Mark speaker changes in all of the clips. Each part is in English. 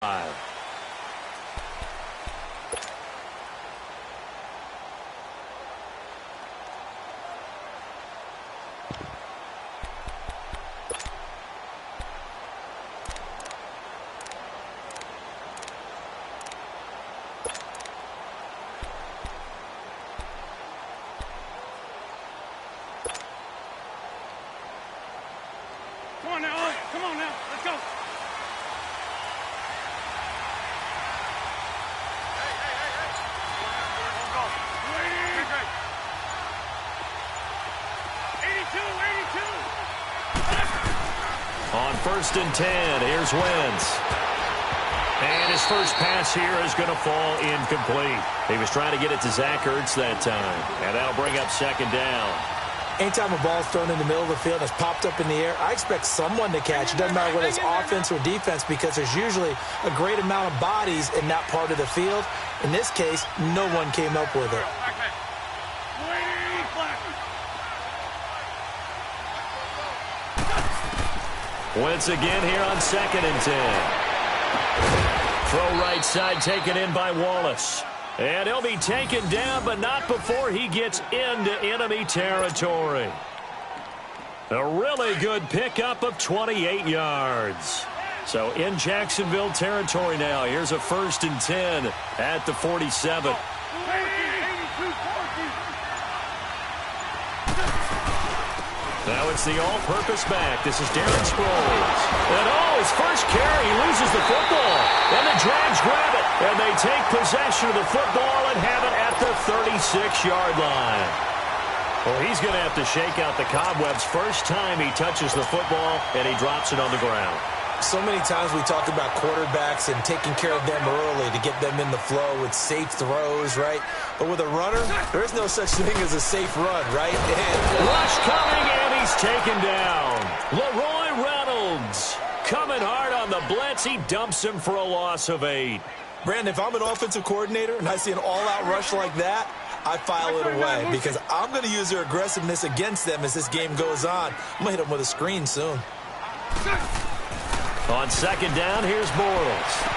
Speaker 1: Come on now, let's go.
Speaker 2: On 1st and 10, here's Wentz. And his first pass here is going to fall incomplete. He was trying to get it to Zach Ertz that time. And that'll bring up 2nd down.
Speaker 3: Anytime a ball's thrown in the middle of the field and it's popped up in the air, I expect someone to catch. It doesn't matter whether it's offense or defense because there's usually a great amount of bodies in that part of the field. In this case, no one came up with it.
Speaker 2: Wentz again here on 2nd and 10. Throw right side taken in by Wallace. And he'll be taken down, but not before he gets into enemy territory. A really good pickup of 28 yards. So in Jacksonville territory now. Here's a 1st and 10 at the 47. Now it's the all-purpose back. This is Darren Sproles. And his first carry, he loses the football. And the Jags grab it. And they take possession of the football and have it at the 36-yard line. Well, he's going to have to shake out the cobwebs first time he touches the football, and he drops it on the ground.
Speaker 3: So many times we talk about quarterbacks and taking care of them early to get them in the flow with safe throws, right? But with a runner, there's no such thing as a safe run, right?
Speaker 2: Rush coming, and he's taken down. Leroy Reynolds coming hard on the blitz. He dumps him for a loss of 8.
Speaker 3: Brandon, if I'm an offensive coordinator and I see an all-out rush like that, I file it away because I'm going to use their aggressiveness against them as this game goes on. I'm going to hit them with a screen soon.
Speaker 2: On 2nd down, here's Bortles.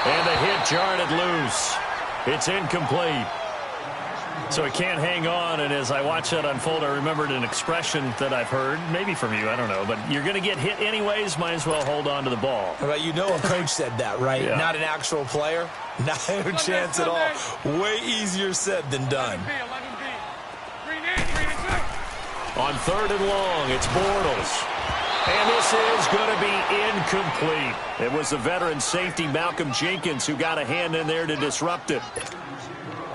Speaker 2: And the hit jarred it loose. It's incomplete. So he can't hang on, and as I watch that unfold, I remembered an expression that I've heard, maybe from you, I don't know, but you're going to get hit anyways, might as well hold on to the ball.
Speaker 3: Well, you know a coach said that, right?
Speaker 2: Yeah.
Speaker 3: Not an actual player. Not a chance at all. Way easier said than done.
Speaker 2: On 3rd and long, it's Bortles. And this is going to be incomplete. It was the veteran safety Malcolm Jenkins who got a hand in there to disrupt it.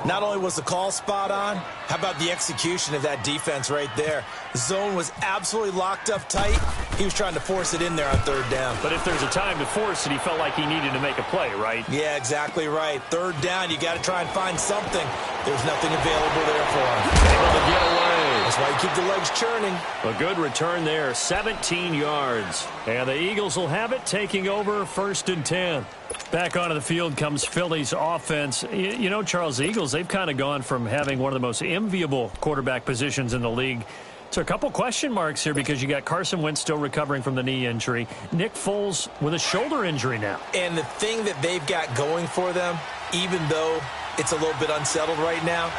Speaker 3: Not only was the call spot on, how about the execution of that defense right there? The zone was absolutely locked up tight. He was trying to force it in there on 3rd down.
Speaker 2: But if there's a time to force it, he felt like he needed to make a play, right?
Speaker 3: Yeah, exactly right. 3rd down, you got to try and find something. There's nothing available there for him.
Speaker 2: Able to get away.
Speaker 3: That's why you keep the legs churning.
Speaker 2: A good return there, 17 yards. And the Eagles will have it, taking over 1st and 10. Back onto the field comes Philly's offense. You know, Charles, the Eagles, they've kind of gone from having one of the most enviable quarterback positions in the league to a couple question marks here because you got Carson Wentz still recovering from the knee injury. Nick Foles with a shoulder injury now.
Speaker 3: And the thing that they've got going for them, even though it's a little bit unsettled right now,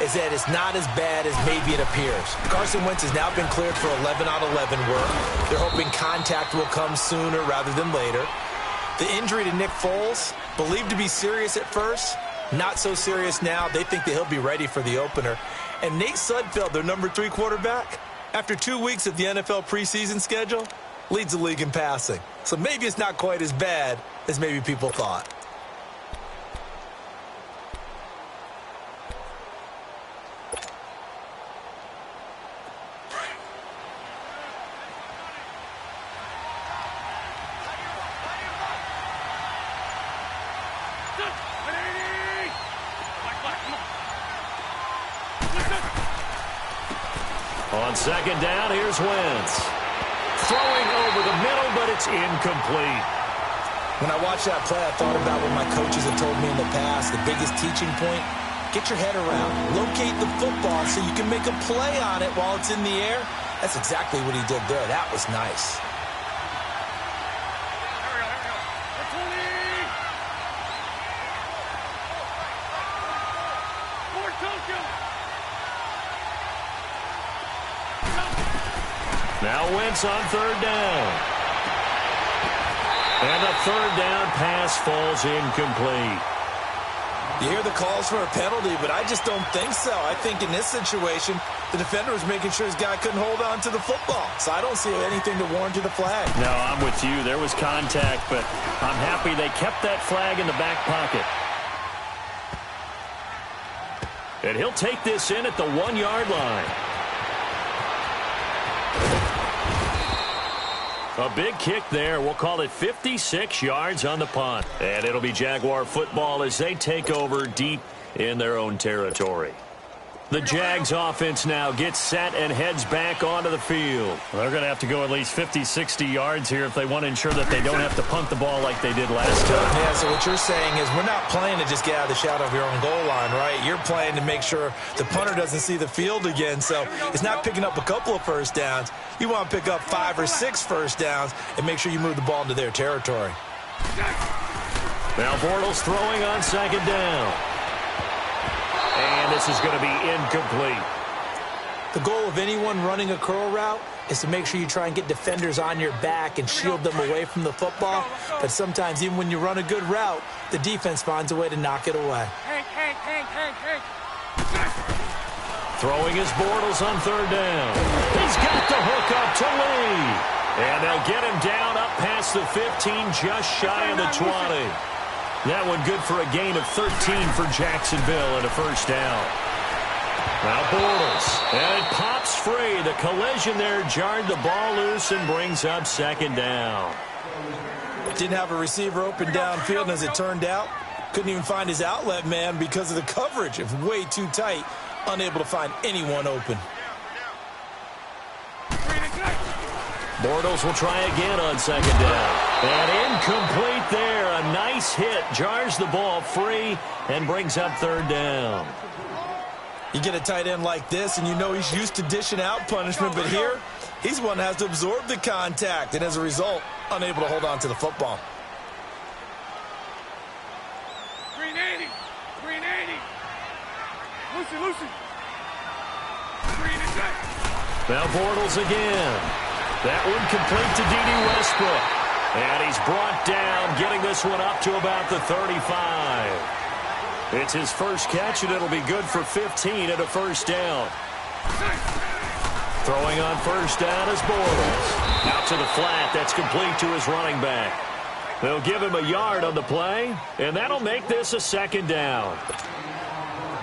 Speaker 3: is that it's not as bad as maybe it appears. Carson Wentz has now been cleared for 11 out of 11 work. They're hoping contact will come sooner rather than later. The injury to Nick Foles, believed to be serious at first, not so serious now. They think that he'll be ready for the opener. And Nate Sudfeld, their number 3 quarterback, after 2 weeks of the NFL preseason schedule, leads the league in passing. So maybe it's not quite as bad as maybe people thought.
Speaker 2: On 2nd down, here's Wentz. Throwing over the middle, but it's incomplete.
Speaker 3: When I watched that play, I thought about what my coaches have told me in the past. The biggest teaching point, get your head around. Locate the football so you can make a play on it while it's in the air. That's exactly what he did there. That was nice.
Speaker 2: Now Wentz on third down. And the third down pass falls incomplete.
Speaker 3: You hear the calls for a penalty, but I just don't think so. I think in this situation, the defender was making sure his guy couldn't hold on to the football. So I don't see anything to warrant the flag.
Speaker 2: No, I'm with you. There was contact, but I'm happy they kept that flag in the back pocket. And he'll take this in at the 1-yard line. A big kick there. We'll call it 56 yards on the punt. And it'll be Jaguar football as they take over deep in their own territory. The Jags offense now gets set and heads back onto the field. They're going to have to go at least 50, 60 yards here if they want to ensure that they don't have to punt the ball like they did last time.
Speaker 3: Yeah, so what you're saying is we're not playing to just get out of the shadow of your own goal line, right? You're playing to make sure the punter doesn't see the field again. So it's not picking up a couple of first downs. You want to pick up 5 or 6 first downs and make sure you move the ball into their territory.
Speaker 2: Now Bortles throwing on second down. And this is going to be incomplete.
Speaker 3: The goal of anyone running a curl route is to make sure you try and get defenders on your back and shield them away from the football. But sometimes even when you run a good route, the defense finds a way to knock it away.
Speaker 2: Throwing his Bortles on third down. He's got the hook up to Lee. And they'll get him down up past the 15, just shy of the 20. That one good for a gain of 13 for Jacksonville and a first down. Now Bortles, and it pops free. The collision there jarred the ball loose and brings up second down.
Speaker 3: Didn't have a receiver open downfield, and as it turned out, couldn't even find his outlet man because of the coverage. It was way too tight, unable to find anyone open.
Speaker 2: Bortles will try again on second down. And incomplete there. A nice hit. Jars the ball free and brings up third down.
Speaker 3: You get a tight end like this, and you know he's used to dishing out punishment, but here, he's the one that has to absorb the contact, and as a result, unable to hold on to the football.
Speaker 1: 380. 380. Lucy.
Speaker 2: Now Bortles again. That one complete to D.D. Westbrook. And he's brought down, getting this one up to about the 35. It's his first catch, and it'll be good for 15 and a first down. Throwing on first down is Bortles. Out to the flat. That's complete to his running back. They'll give him a yard on the play, and that'll make this a second down.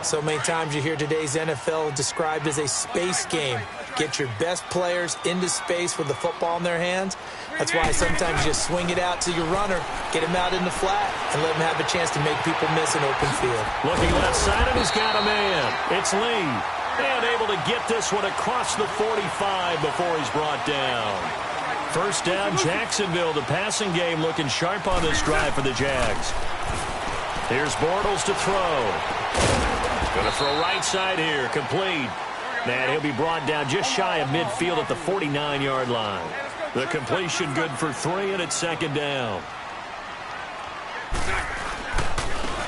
Speaker 3: So many times you hear today's NFL described as a space game. Get your best players into space with the football in their hands. That's why sometimes you just swing it out to your runner, get him out in the flat, and let him have a chance to make people miss an open field.
Speaker 2: Looking left side, and he's got a man. It's Lee. And able to get this one across the 45 before he's brought down. First down, Jacksonville. The passing game looking sharp on this drive for the Jags. Here's Bortles to throw. Going to throw right side here, complete. And he'll be brought down just shy of midfield at the 49-yard line. The completion good for 3, and it's second down.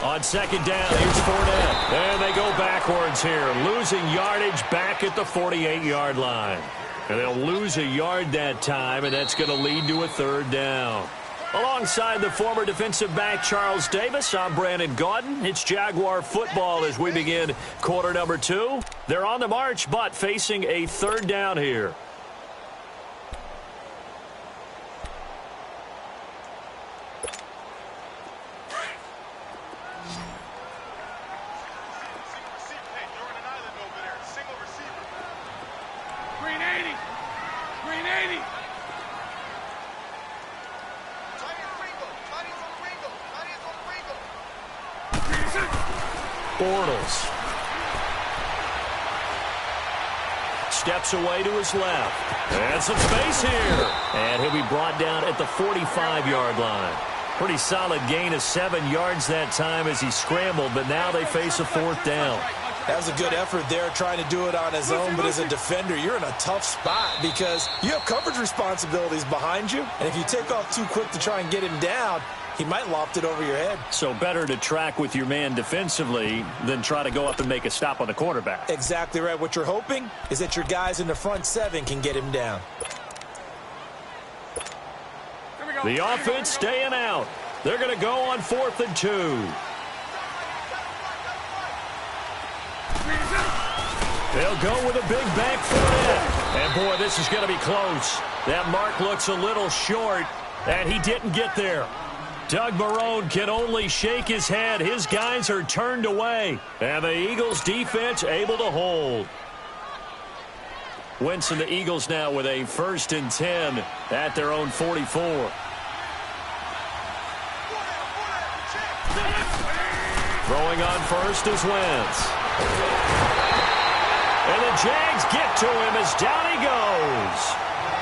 Speaker 2: On second down, here's Fournette. And they go backwards here, losing yardage back at the 48-yard line. And they'll lose a yard that time, and that's going to lead to a third down. Alongside the former defensive back Charles Davis, I'm Brandon Gaudin. It's Jaguar football as we begin quarter number 2. They're on the march, but facing a third down here. Bortles steps away to his left. And some space here. And he'll be brought down at the 45-yard line. Pretty solid gain of 7 yards that time as he scrambled, but now they face a fourth down.
Speaker 3: That was a good effort there, trying to do it on his own, but as a defender, you're in a tough spot because you have coverage responsibilities behind you, and if you take off too quick to try and get him down, he might loft it over your head.
Speaker 2: So better to track with your man defensively than try to go up and make a stop on the quarterback.
Speaker 3: Exactly right. What you're hoping is that your guys in the front 7 can get him down.
Speaker 2: The offense staying out. They're going to go on 4th and 2. They'll go with a big back foot in. And, boy, this is going to be close. That mark looks a little short, and he didn't get there. Doug Marrone can only shake his head. His guys are turned away, and the Eagles' defense able to hold. Wentz and the Eagles now with a 1st and 10 at their own 44. Throwing on first is Wentz. And the Jags get to him as down he goes.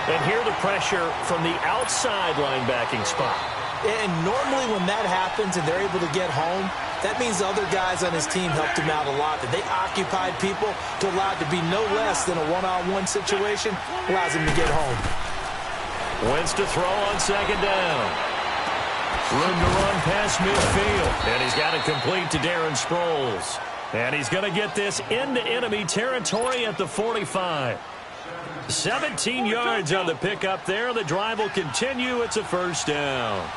Speaker 2: And here the pressure from the outside linebacking spot.
Speaker 3: And normally when that happens and they're able to get home, that means the other guys on his team helped him out a lot. That they occupied people to allow it to be no less than a one-on-one situation, allows him to get home.
Speaker 2: Wentz to throw on 2nd down. Room to run past midfield. And he's got it complete to Darren Sproles. And he's going to get this into enemy territory at the 45. 17 yards on the pickup there. The drive will continue. It's a 1st down.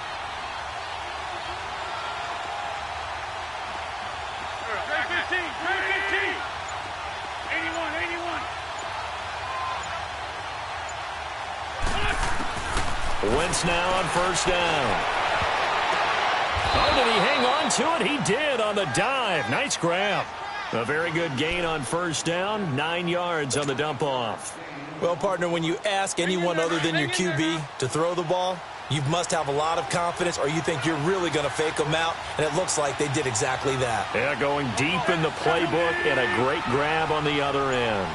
Speaker 2: Wentz now on 1st down. Oh, did he hang on to it? He did on the dive. Nice grab. A very good gain on 1st down. 9 yards on the dump off.
Speaker 3: Well, partner, when you ask anyone other than your QB to throw the ball, you must have a lot of confidence or you think you're really going to fake them out, and it looks like they did exactly that.
Speaker 2: Yeah, going deep in the playbook and a great grab on the other end.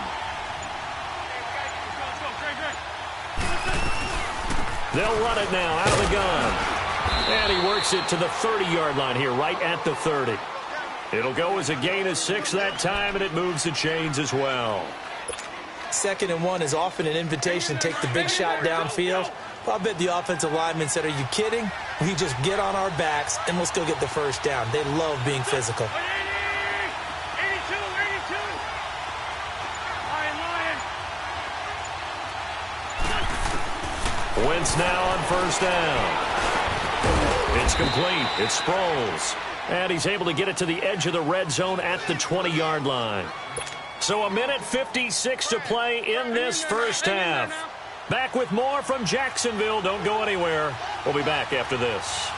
Speaker 2: They'll run it now out of the gun. And he works it to the 30-yard line here, right at the 30. It'll go as a gain of 6 that time, and it moves the chains as well.
Speaker 3: 2nd and 1 is often an invitation to take the big shot downfield. Well, I bet the offensive lineman said, are you kidding? We just get on our backs, and we'll still get the 1st down. They love being physical.
Speaker 1: 82.
Speaker 2: Wentz now on 1st down. It's complete. It's Sproles. And he's able to get it to the edge of the red zone at the 20-yard line. So 1:56 to play in this 1st half. Back with more from Jacksonville. Don't go anywhere. We'll be back after this.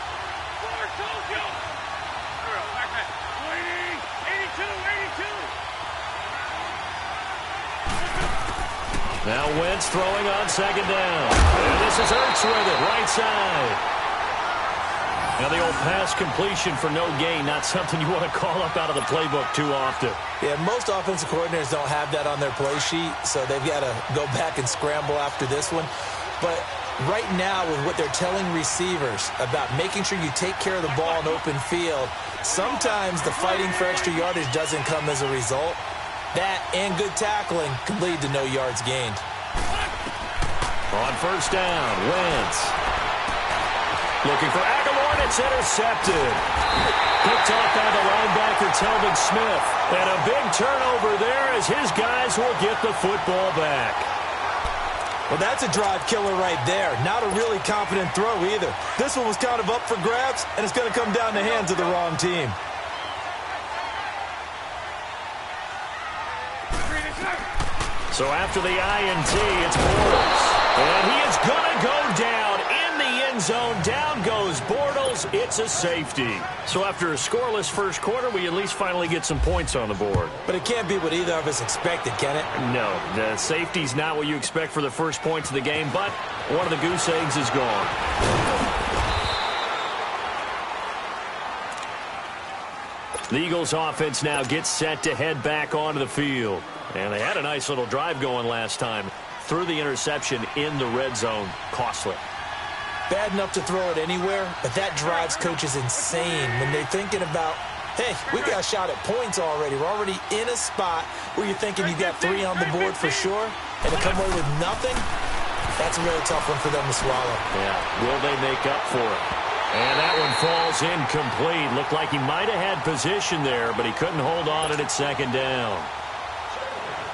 Speaker 2: Now Wentz throwing on 2nd down. And this is Ertz with it, right side. Now the old pass completion for no gain, not something you want to call up out of the playbook too often.
Speaker 3: Yeah, most offensive coordinators don't have that on their play sheet, so they've got to go back and scramble after this one. But right now, with what they're telling receivers about making sure you take care of the ball in open field, sometimes the fighting for extra yardage doesn't come as a result. That and good tackling can lead to no yards gained.
Speaker 2: On 1st down, Wentz. Looking for Aguilar, and it's intercepted. Picked off by the linebacker, Telvin Smith. And a big turnover there as his guys will get the football back.
Speaker 3: Well, that's a drive killer right there. Not a really confident throw either. This one was kind of up for grabs, and it's going to come down the hands of the wrong team.
Speaker 2: So after the INT, it's Bortles. And he is going to go down in the end zone. Down goes Bortles. It's a safety. So after a scoreless first quarter, we at least finally get some points on the board.
Speaker 3: But it can't be what either of us expected, can it?
Speaker 2: No, the safety's not what you expect for the first points of the game, but one of the goose eggs is gone. The Eagles offense now gets set to head back onto the field. And they had a nice little drive going last time. Threw the interception in the red zone. Costly.
Speaker 3: Bad enough to throw it anywhere, but that drives coaches insane when they're thinking about, hey, we got a shot at points already. We're already in a spot where you're thinking you got 3 on the board for sure, and to come away with nothing, that's a really tough one for them to swallow.
Speaker 2: Yeah, will they make up for it? And that one falls incomplete. Looked like he might have had position there, but he couldn't hold on, and it's 2nd down.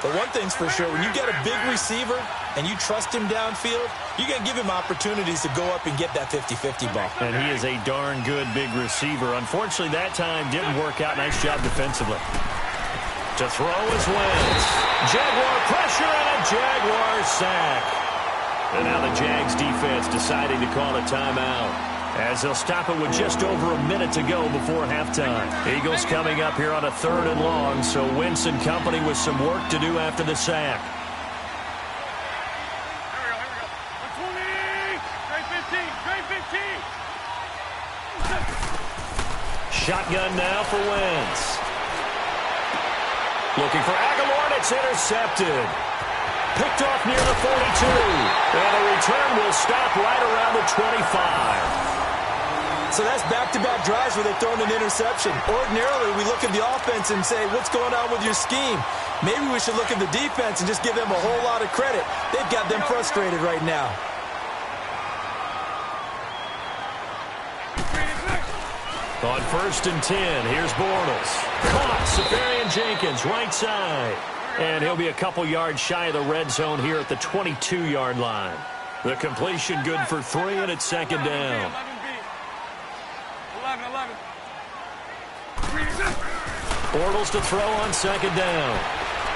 Speaker 3: But one thing's for sure, when you get a big receiver and you trust him downfield, you're going to give him opportunities to go up and get that 50-50 ball.
Speaker 2: And he is a darn good big receiver. Unfortunately, that time didn't work out. Nice job defensively. To throw is Wentz. Jaguar pressure and a Jaguar sack. And now the Jags defense deciding to call a timeout, as they'll stop it with just over a minute to go before halftime. Eagles coming up here on a 3rd and long, so Wentz and company with some work to do after the sack.
Speaker 1: Here we go. 120. Straight 15.
Speaker 2: Shotgun now for Wentz. Looking for Aguilar, and it's intercepted. Picked off near the 42. And the return will stop right around the 25.
Speaker 3: So that's back-to-back drives where they've thrown an interception. Ordinarily, we look at the offense and say, what's going on with your scheme? Maybe we should look at the defense and just give them a whole lot of credit. They've got them frustrated right now.
Speaker 2: On 1st and 10, here's Bortles. Caught, Safarian-Jenkins, right side. And he'll be a couple yards shy of the red zone here at the 22-yard line. The completion good for 3, and it's 2nd down.
Speaker 1: 11.
Speaker 2: Bortles to throw on 2nd down.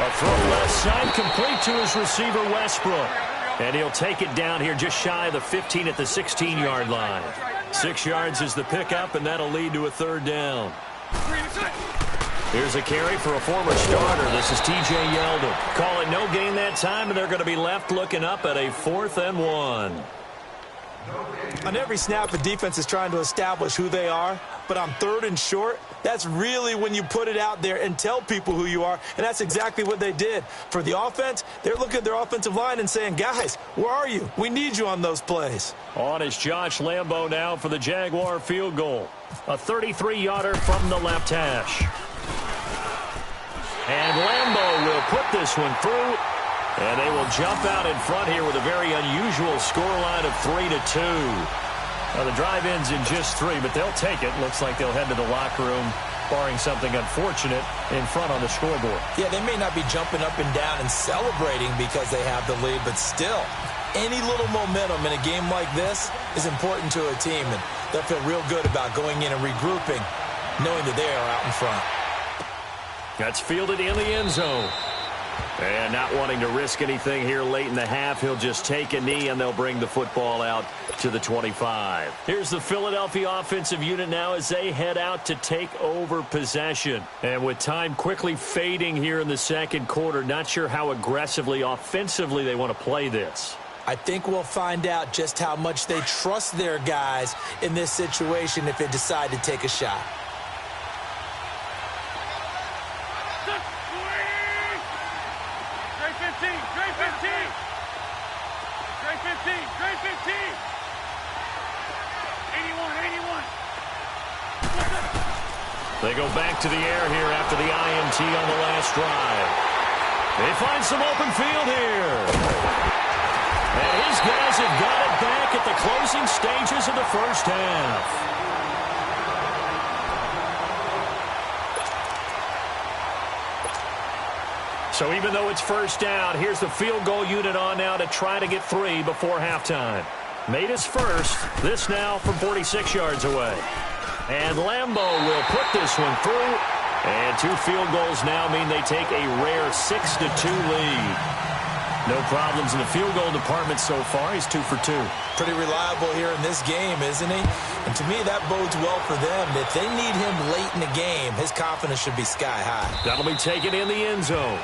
Speaker 2: A throw left side, complete to his receiver, Westbrook. And he'll take it down here just shy of the 15 at the 16-yard line. 6 yards is the pickup, and that'll lead to a 3rd down. Here's a carry for a former starter. This is T.J. Yeldon. Call it no gain that time, and they're going to be left looking up at a 4th and 1.
Speaker 3: On every snap, the defense is trying to establish who they are, but on 3rd and short, that's really when you put it out there and tell people who you are, and that's exactly what they did. For the offense, they're looking at their offensive line and saying, guys, where are you? We need you on those plays.
Speaker 2: On is Josh Lambo now for the Jaguar field goal. A 33-yarder from the left hash. And Lambo will put this one through. And they will jump out in front here with a very unusual scoreline of 3-2. Now the drive ends in just 3, but they'll take it. Looks like they'll head to the locker room, barring something unfortunate, in front on the scoreboard.
Speaker 3: Yeah, they may not be jumping up and down and celebrating because they have the lead, but still, any little momentum in a game like this is important to a team, and they'll feel real good about going in and regrouping, knowing that they are out in front.
Speaker 2: That's fielded in the end zone. And not wanting to risk anything here late in the half, he'll just take a knee, and they'll bring the football out to the 25. Here's the Philadelphia offensive unit now as they head out to take over possession. And with time quickly fading here in the 2nd quarter, not sure how aggressively, offensively they want to play this.
Speaker 3: I think we'll find out just how much they trust their guys in this situation if they decide to take a shot.
Speaker 1: Straight 15. 81.
Speaker 2: They go back to the air here after the INT on the last drive. They find some open field here. And his guys have got it back at the closing stages of the 1st half. So even though it's 1st down, here's the field goal unit on now to try to get 3 before halftime. Made his first. This now from 46 yards away. And Lambo will put this one through. And 2 field goals now mean they take a rare 6-2 lead. No problems in the field goal department so far. He's 2 for 2.
Speaker 3: Pretty reliable here in this game, isn't he? And to me, that bodes well for them. If they need him late in the game, his confidence should be sky high.
Speaker 2: That'll be taken in the end zone.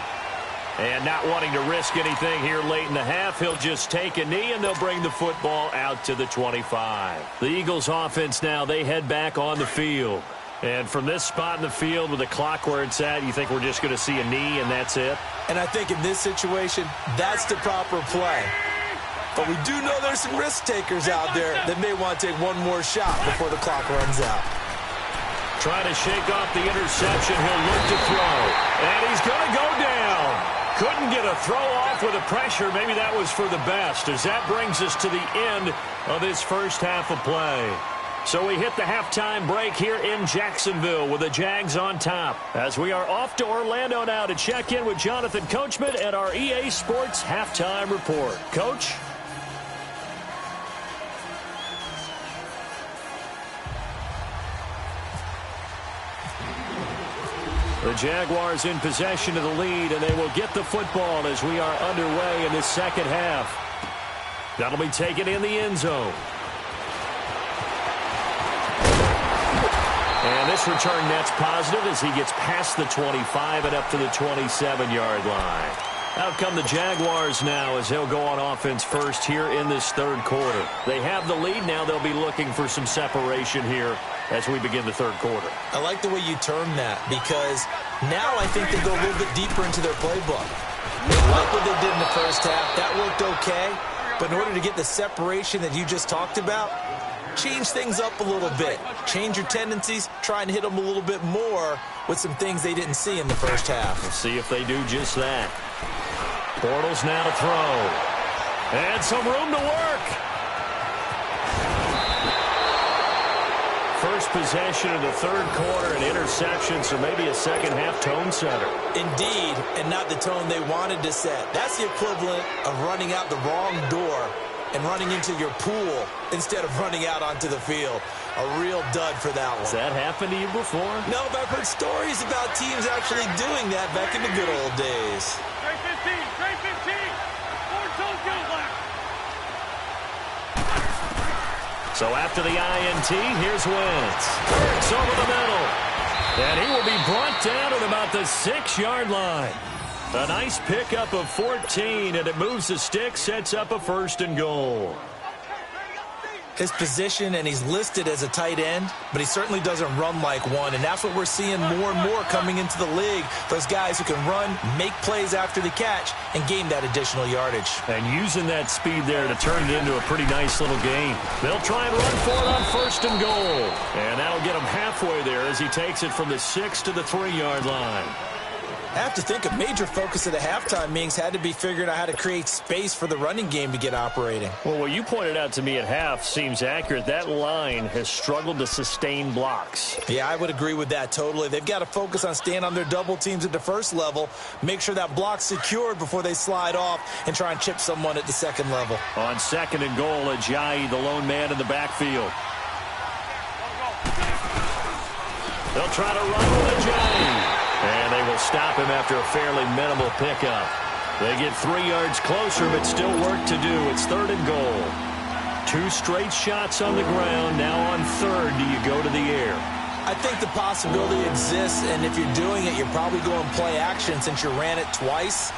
Speaker 2: And not wanting to risk anything here late in the half, he'll just take a knee, and they'll bring the football out to the 25. The Eagles offense now, they head back on the field. And from this spot in the field with the clock where it's at, you think we're just going to see a knee and that's it?
Speaker 3: And I think in this situation, that's the proper play. But we do know there's some risk takers out there that may want to take one more shot before the clock runs out.
Speaker 2: Trying to shake off the interception, he'll look to throw. And he's going to go down. Couldn't get a throw off with the pressure. Maybe that was for the best, as that brings us to the end of this 1st half of play. So we hit the halftime break here in Jacksonville with the Jags on top. As we are off to Orlando now to check in with Jonathan Coachman and our EA Sports halftime report. Coach? The Jaguars in possession of the lead, and they will get the football as we are underway in this second half. That'll be taken in the end zone. And this return net's positive as he gets past the 25 and up to the 27-yard line. Out come the Jaguars now as they'll go on offense first here in this third quarter. They have the lead. Now they'll be looking for some separation here as we begin the third quarter.
Speaker 3: I like the way you term that because now I think they go a little bit deeper into their playbook. They like what they did in the first half. That worked okay. But in order to get the separation that you just talked about, change things up a little bit. Change your tendencies. Try and hit them a little bit more with some things they didn't see in the first half.
Speaker 2: We'll see if they do just that. Bortles now to throw. And some room to work. First possession of the third quarter, an interception, so maybe a second-half tone setter.
Speaker 3: Indeed, and not the tone they wanted to set. That's the equivalent of running out the wrong door and running into your pool instead of running out onto the field. A real dud for that one.
Speaker 2: Has that happened to you before?
Speaker 3: No, but I've heard stories about teams actually doing that back in the good old days.
Speaker 1: Straight 15, straight 15. Four toes go left.
Speaker 2: So after the INT, here's Wentz. Works over the middle. And he will be brought down at about the 6-yard line. A nice pickup of 14, and it moves the stick, sets up a 1st and goal.
Speaker 3: His position, and he's listed as a tight end, but he certainly doesn't run like one, and that's what we're seeing more and more coming into the league. Those guys who can run, make plays after the catch, and gain that additional yardage.
Speaker 2: And using that speed there to turn it into a pretty nice little game. They'll try and run for it on 1st and goal. And that'll get him halfway there as he takes it from the 6 to the 3-yard line.
Speaker 3: I have to think a major focus of the halftime meetings had to be figuring out how to create space for the running game to get operating.
Speaker 2: Well, what you pointed out to me at half seems accurate. That line has struggled to sustain blocks.
Speaker 3: Yeah, I would agree with that totally. They've got to focus on staying on their double teams at the first level, make sure that block's secured before they slide off and try and chip someone at the second level.
Speaker 2: On 2nd and goal, Ajayi, the lone man in the backfield. They'll try to run with Ajayi. And they will stop him after a fairly minimal pickup. They get 3 yards closer, but still work to do. It's 3rd and goal. 2 straight shots on the ground. Now on 3rd, do you go to the air?
Speaker 3: I think the possibility exists, and if you're doing it, you're probably going play action since you ran it twice.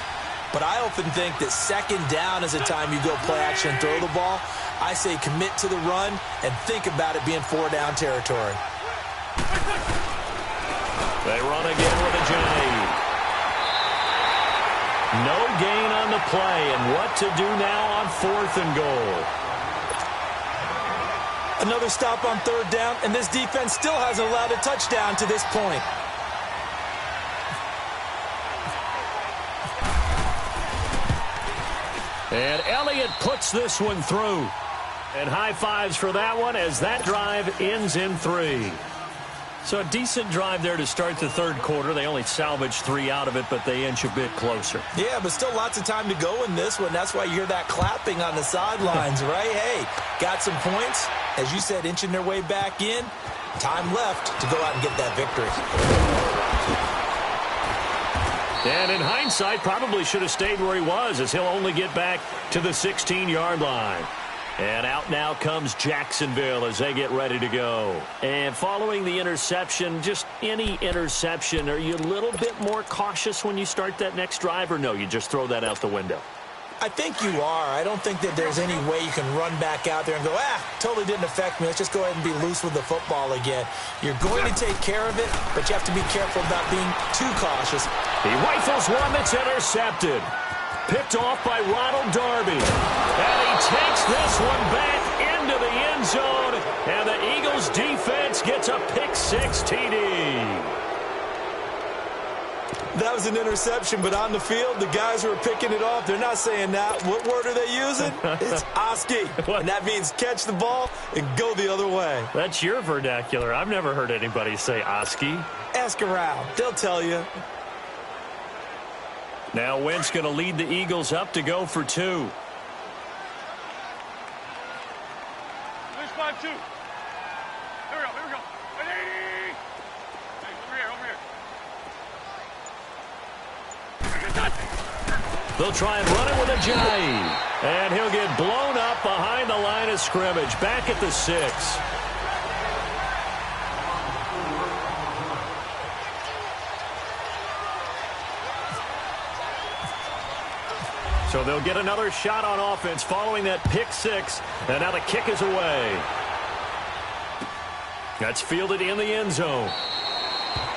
Speaker 3: But I often think that 2nd down is the time you go play action and throw the ball. I say commit to the run and think about it being 4-down territory.
Speaker 2: They run again with Ajayi. No gain on the play, and what to do now on 4th and goal.
Speaker 3: Another stop on 3rd down, and this defense still hasn't allowed a touchdown to this point.
Speaker 2: And Elliott puts this one through. And high fives for that one as that drive ends in 3. So a decent drive there to start the third quarter. They only salvaged 3 out of it, but they inch a bit closer.
Speaker 3: Yeah, but still lots of time to go in this one. That's why you hear that clapping on the sidelines, right? Hey, got some points. As you said, inching their way back in. Time left to go out and get that victory.
Speaker 2: And in hindsight, probably should have stayed where he was, as he'll only get back to the 16-yard line. And out now comes Jacksonville as they get ready to go. And following the interception, just any interception, are you a little bit more cautious when you start that next drive, or no, you just throw that out the window?
Speaker 3: I think you are. I don't think that there's any way you can run back out there and go, totally didn't affect me. Let's just go ahead and be loose with the football again. You're going to take care of it, but you have to be careful about being too cautious.
Speaker 2: He rifles one that's intercepted. Picked off by Ronald Darby. And he takes this one back into the end zone. And the Eagles defense gets a pick-6 TD.
Speaker 3: That was an interception, but on the field, the guys who are picking it off, they're not saying that. What word are they using? It's Oski. And that means catch the ball and go the other way.
Speaker 2: That's your vernacular. I've never heard anybody say Oski.
Speaker 3: Ask around. They'll tell you.
Speaker 2: Now Wentz going to lead the Eagles up to go for 2.
Speaker 1: There's 5-2. Here we go. Here we go. Hey, over here.
Speaker 2: They'll try and run it with a jive. And he'll get blown up behind the line of scrimmage. Back at the 6. So they'll get another shot on offense following that pick 6. And now the kick is away. That's fielded in the end zone.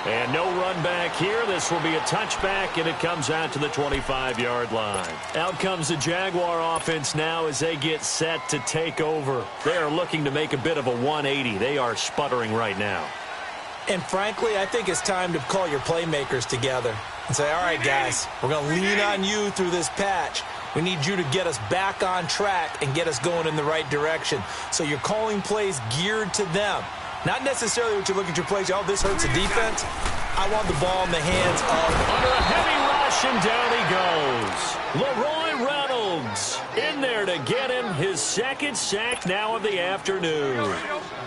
Speaker 2: And no run back here. This will be a touchback, and it comes out to the 25-yard line. Out comes the Jaguar offense now as they get set to take over. They are looking to make a bit of a 180. They are sputtering right now.
Speaker 3: And frankly, I think it's time to call your playmakers together and say, all right, guys, we're going to lean on you through this patch. We need you to get us back on track and get us going in the right direction. So you're calling plays geared to them. Not necessarily what you look at your plays, oh, this hurts the defense. I want the ball in the hands of...
Speaker 2: Under a heavy rush, and down he goes. Leroy Reynolds in there to get him his second sack now of the afternoon.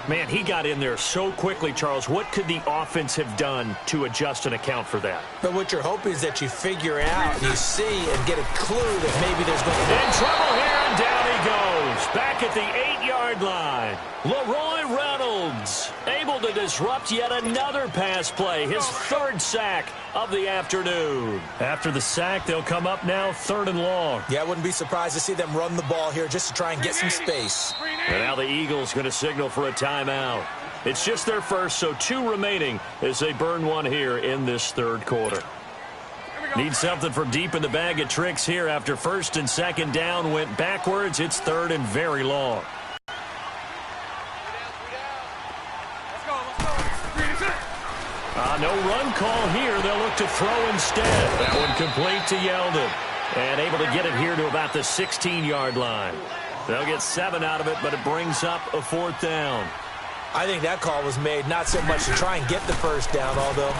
Speaker 2: Man, he got in there so quickly, Charles. What could the offense have done to adjust and account for that?
Speaker 3: But what you're hoping is that you figure out and you see and get a clue that maybe there's going to be...
Speaker 2: In trouble here, and down he goes. Back at the 8-yard line. Leroy Reynolds able to disrupt yet another pass play. His third sack of the afternoon. After the sack, they'll come up now 3rd and long.
Speaker 3: Yeah, I wouldn't be surprised to see them run the ball here just to try and get some space.
Speaker 2: And now the Eagles going to signal for a timeout. It's just their first, so 2 remaining as they burn one here in this 3rd quarter. Need something from deep in the bag of tricks here after 1st and 2nd down went backwards. It's 3rd and very long. No run call here. They'll look to throw instead. That one complete to Yeldon. And able to get it here to about the 16-yard line. They'll get 7 out of it, but it brings up a 4th down.
Speaker 3: I think that call was made not so much to try and get the first down, although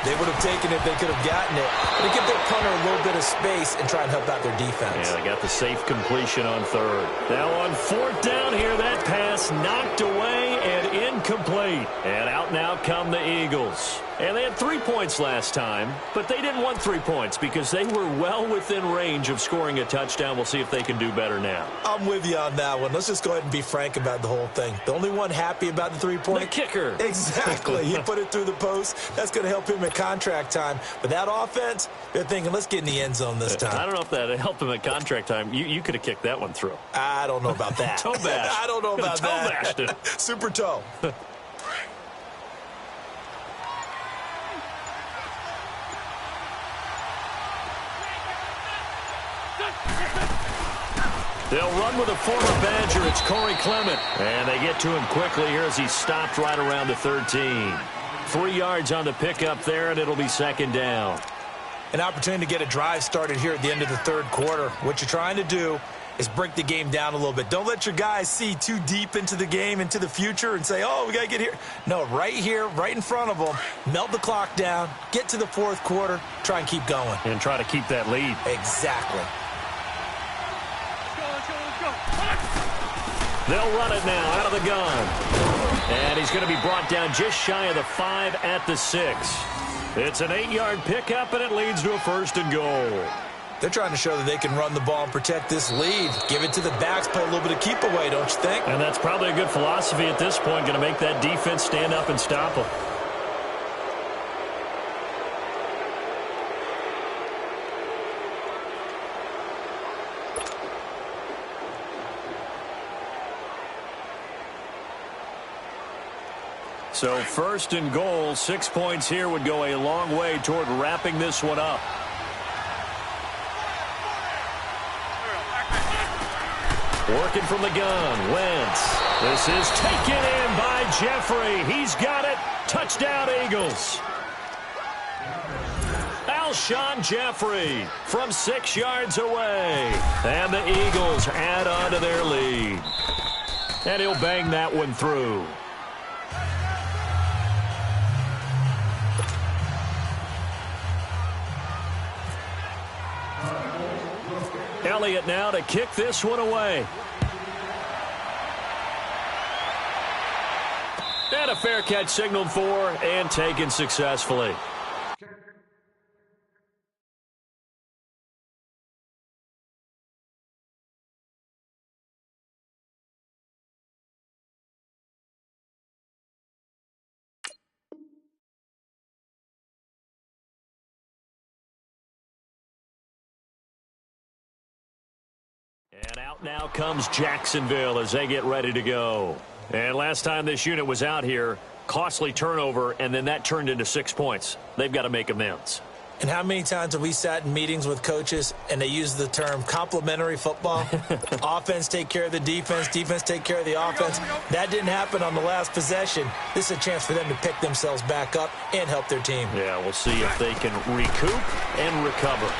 Speaker 3: they would have taken it, they could have gotten it, but to give their punter a little bit of space and try and help out their defense.
Speaker 2: Yeah, they got the safe completion on 3rd. Now on 4th down here, that pass knocked away and incomplete. And out now come the Eagles. And they had 3 points last time, but they didn't want 3 points because they were well within range of scoring a touchdown. We'll see if they can do better now.
Speaker 3: I'm with you on that one. Let's just go ahead and be frank about the whole thing. The only one happy about the 3-point...
Speaker 2: The kicker.
Speaker 3: Exactly. He put it through the post. That's going to help him at contract time. But that offense, they're thinking, let's get in the end zone this time.
Speaker 2: I don't know if that helped him at contract time. You could have kicked that one through.
Speaker 3: I don't know about that.
Speaker 2: Toe bash.
Speaker 3: I don't know about
Speaker 2: toe
Speaker 3: that.
Speaker 2: Bashed it.
Speaker 3: Super toe.
Speaker 2: They'll run with a former Badger. It's Corey Clement. And they get to him quickly here as he stopped right around the 13. 3 yards on the pickup there, and it'll be 2nd down.
Speaker 3: An opportunity to get a drive started here at the end of the 3rd quarter. What you're trying to do is break the game down a little bit. Don't let your guys see too deep into the game, into the future, and say, oh, we got to get here. No, right here, right in front of them, melt the clock down, get to the 4th quarter, try and keep going.
Speaker 2: And try to keep that lead.
Speaker 3: Exactly.
Speaker 2: They'll run it now out of the gun. And he's going to be brought down just shy of the 5 at the 6. It's an 8-yard pickup, and it leads to a 1st and goal.
Speaker 3: They're trying to show that they can run the ball and protect this lead. Give it to the backs, play a little bit of keep away, don't you think?
Speaker 2: And that's probably a good philosophy at this point, going to make that defense stand up and stop them. So 1st and goal, 6 points here would go a long way toward wrapping this one up. Working from the gun, Wentz. This is taken in by Jeffrey. He's got it. Touchdown, Eagles. Alshon Jeffrey from 6 yards away. And the Eagles add on to their lead. And he'll bang that one through. Elliott now to kick this one away. And a fair catch signaled for and taken successfully. And out now comes Jacksonville as they get ready to go. And last time this unit was out here, costly turnover, and then that turned into 6 points. They've got to make amends.
Speaker 3: And how many times have we sat in meetings with coaches and they use the term complementary football? Offense take care of the defense, defense take care of the offense. That didn't happen on the last possession. This is a chance for them to pick themselves back up and help their team.
Speaker 2: Yeah, we'll see if they can recoup and recover.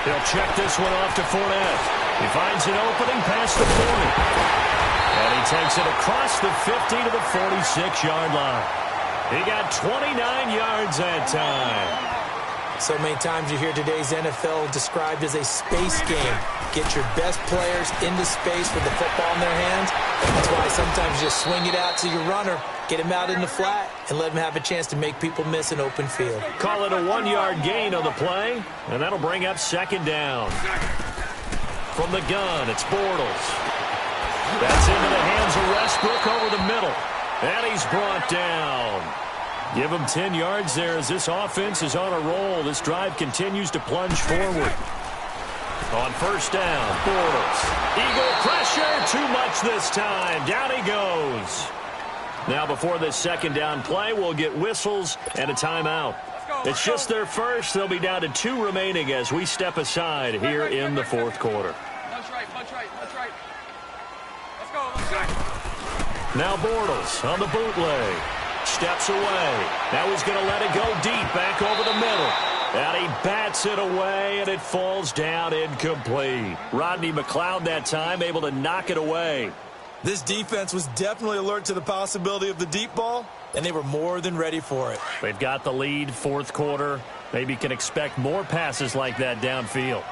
Speaker 2: They'll check this one off to Fournette. He finds an opening past the 40. And he takes it across the 50 to the 46-yard line. He got 29 yards that time.
Speaker 3: So many times you hear today's NFL described as a space game. Get your best players into space with the football in their hands. That's why sometimes you just swing it out to your runner, get him out in the flat, and let him have a chance to make people miss an open field.
Speaker 2: Call it a 1-yard gain on the play, and that'll bring up second down. From the gun, it's Bortles. That's into the hands of Westbrook over the middle. And he's brought down. Give him 10 yards there as this offense is on a roll. This drive continues to plunge forward. On first down, Bortles. Eagle pressure, too much this time. Down he goes. Now before this second down play, we'll get whistles and a timeout. It's just their first. They'll be down to 2 remaining as we step aside here in the fourth quarter.
Speaker 1: Punch right, punch right, punch right. Let's go, let's go.
Speaker 2: Now Bortles on the bootleg. Steps away. Now he's going to let it go deep back over the middle. And he bats it away, and it falls down incomplete. Rodney McLeod that time able to knock it away.
Speaker 3: This defense was definitely alert to the possibility of the deep ball, and they were more than ready for it.
Speaker 2: They've got the lead, fourth quarter. Maybe can expect more passes like that downfield.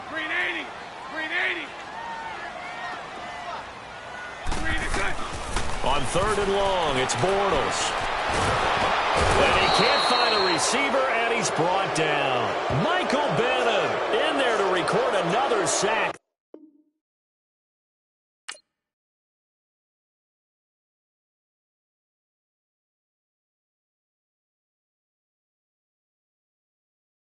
Speaker 1: Green 80, green 80. Green is good.
Speaker 2: On third and long, it's Bortles. And he can't find a receiver, and he's brought down. Michael Bennett in there to record another sack.